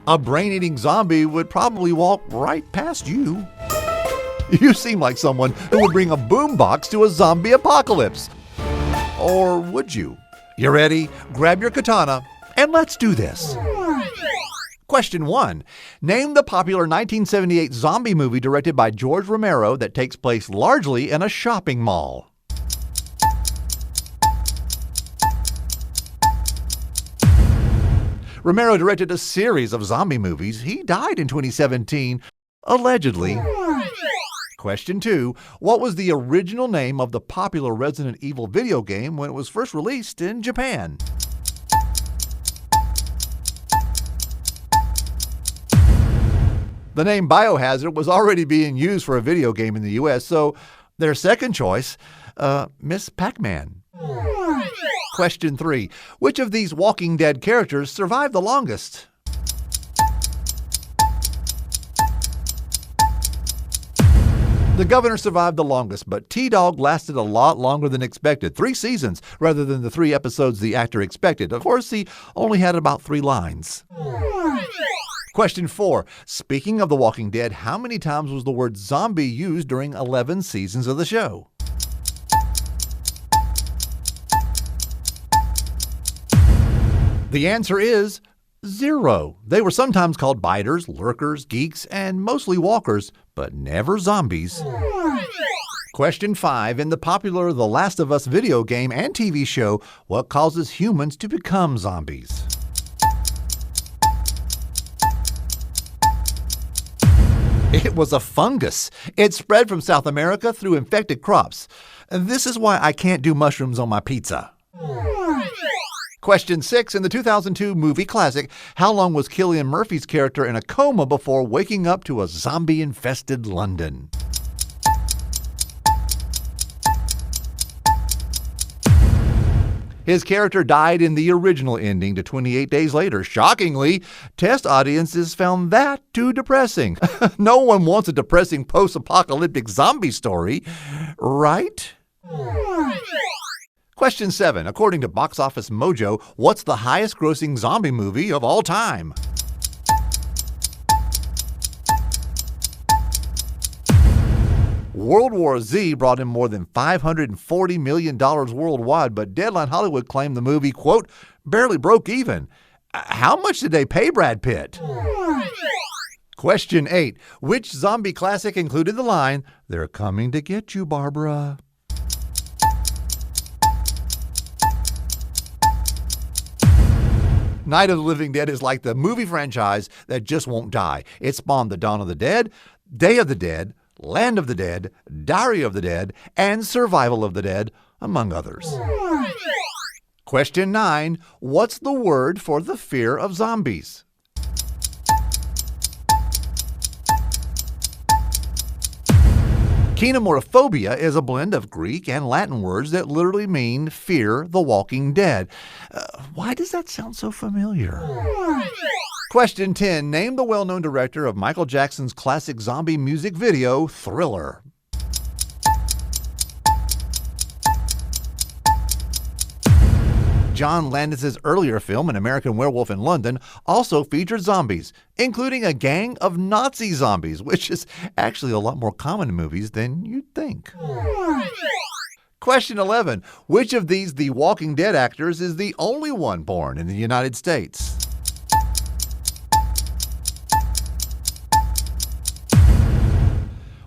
A brain-eating zombie would probably walk right past you. You seem like someone who would bring a boombox to a zombie apocalypse. Or would you? You ready? Grab your katana and let's do this. Question 1. Name the popular 1978 zombie movie directed by George Romero that takes place largely in a shopping mall. Romero directed a series of zombie movies. He died in 2017, allegedly. Question 2. What was the original name of the popular Resident Evil video game when it was first released in Japan? The name Biohazard was already being used for a video game in the U.S., so their second choice, Miss Pac-Man. Question 3. Which of these Walking Dead characters survived the longest? The governor survived the longest, but T-Dog lasted a lot longer than expected. 3 seasons rather than the 3 episodes the actor expected. Of course, he only had about 3 lines. Question 4. Speaking of The Walking Dead, how many times was the word zombie used during 11 seasons of the show? The answer is 0. They were sometimes called biters, lurkers, geeks, and mostly walkers, but never zombies. Question 5. In the popular The Last of Us video game and TV show, what causes humans to become zombies? It was a fungus. It spread from South America through infected crops. This is why I can't do mushrooms on my pizza. Question 6. In the 2002 movie classic, how long was Cillian Murphy's character in a coma before waking up to a zombie-infested London? His character died in the original ending to 28 days later. Shockingly, test audiences found that too depressing. No one wants a depressing post-apocalyptic zombie story, right? Question 7. According to Box Office Mojo, what's the highest-grossing zombie movie of all time? World War Z brought in more than $540 million worldwide, but Deadline Hollywood claimed the movie, quote, barely broke even. How much did they pay Brad Pitt? Question 8. Which zombie classic included the line, "They're coming to get you, Barbara"? Night of the Living Dead is like the movie franchise that just won't die. It spawned the Dawn of the Dead, Day of the Dead, Land of the Dead, Diary of the Dead, and Survival of the Dead, among others. Question 9. What's the word for the fear of zombies? Kinematophobia is a blend of Greek and Latin words that literally mean fear the walking dead. Why does that sound so familiar? Question 10. Name the well-known director of Michael Jackson's classic zombie music video, Thriller. John Landis's earlier film, An American Werewolf in London, also featured zombies, including a gang of Nazi zombies, which is actually a lot more common in movies than you'd think. Question 11. Which of these The Walking Dead actors is the only one born in the United States?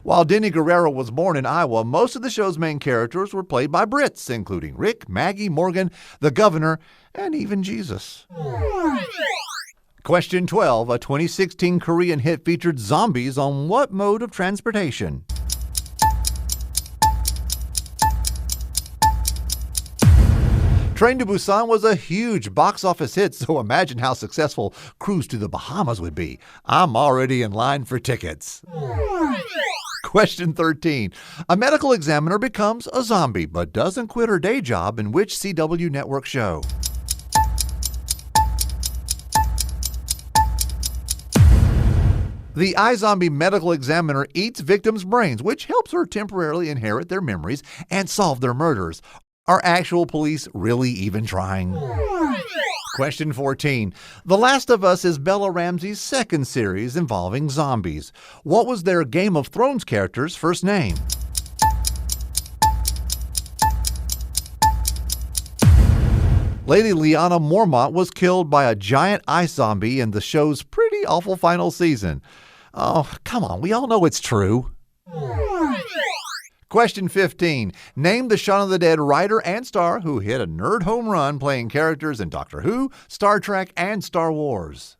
While Denny Guerrero was born in Iowa, most of the show's main characters were played by Brits, including Rick, Maggie, Morgan, the Governor, and even Jesus. Question 12. A 2016 Korean hit featured zombies on what mode of transportation? Train to Busan was a huge box office hit, so imagine how successful Cruise to the Bahamas would be. I'm already in line for tickets. Question 13. A medical examiner becomes a zombie but doesn't quit her day job in which CW network show? The iZombie medical examiner eats victims' brains, which helps her temporarily inherit their memories and solve their murders. Are actual police really even trying? Question 14. The Last of Us is Bella Ramsey's second series involving zombies. What was their Game of Thrones character's first name? Lady Lyanna Mormont was killed by a giant ice zombie in the show's pretty awful final season. Oh, come on, we all know it's true. Question 15. Name the Shaun of the Dead writer and star who hit a nerd home run playing characters in Doctor Who, Star Trek, and Star Wars.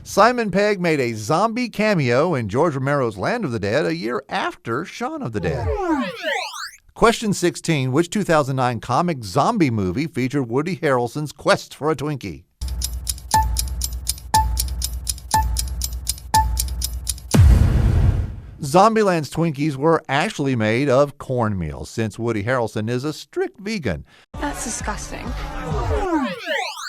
Simon Pegg made a zombie cameo in George Romero's Land of the Dead a year after Shaun of the Dead. Question 16. Which 2009 comic zombie movie featured Woody Harrelson's quest for a Twinkie? Zombieland's Twinkies were actually made of cornmeal, since Woody Harrelson is a strict vegan. That's disgusting.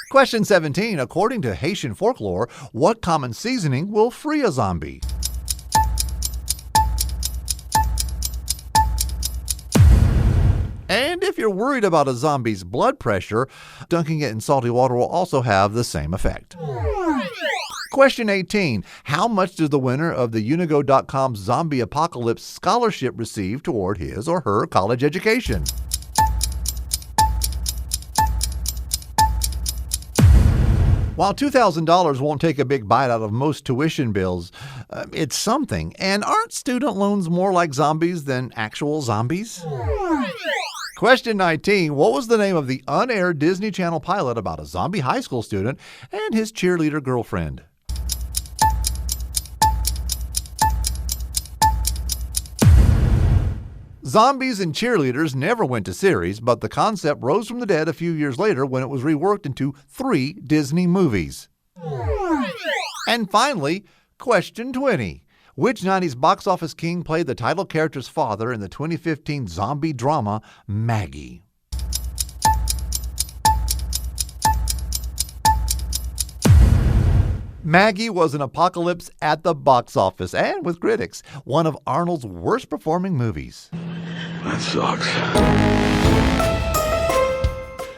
Question 17. According to Haitian folklore, what common seasoning will free a zombie? And if you're worried about a zombie's blood pressure, dunking it in salty water will also have the same effect. Question 18. How much does the winner of the Unigo.com Zombie Apocalypse Scholarship receive toward his or her college education? While $2,000 won't take a big bite out of most tuition bills, it's something. And aren't student loans more like zombies than actual zombies? Question 19. What was the name of the unaired Disney Channel pilot about a zombie high school student and his cheerleader girlfriend? Zombies and cheerleaders never went to series, but the concept rose from the dead a few years later when it was reworked into 3 Disney movies. And finally, question 20. Which 90s box office king played the title character's father in the 2015 zombie drama Maggie? Maggie was an apocalypse at the box office and with critics, one of Arnold's worst performing movies. That sucks.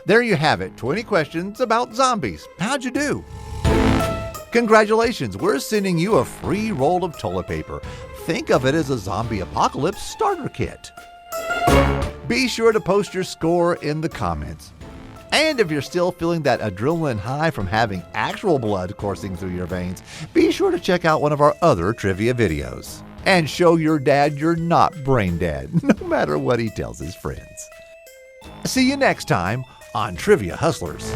There you have it, 20 questions about zombies. How'd you do? Congratulations, we're sending you a free roll of toilet paper. Think of it as a zombie apocalypse starter kit. Be sure to post your score in the comments. And if you're still feeling that adrenaline high from having actual blood coursing through your veins, be sure to check out one of our other trivia videos. And show your dad you're not brain dead, no matter what he tells his friends. See you next time on Trivia Hustlers.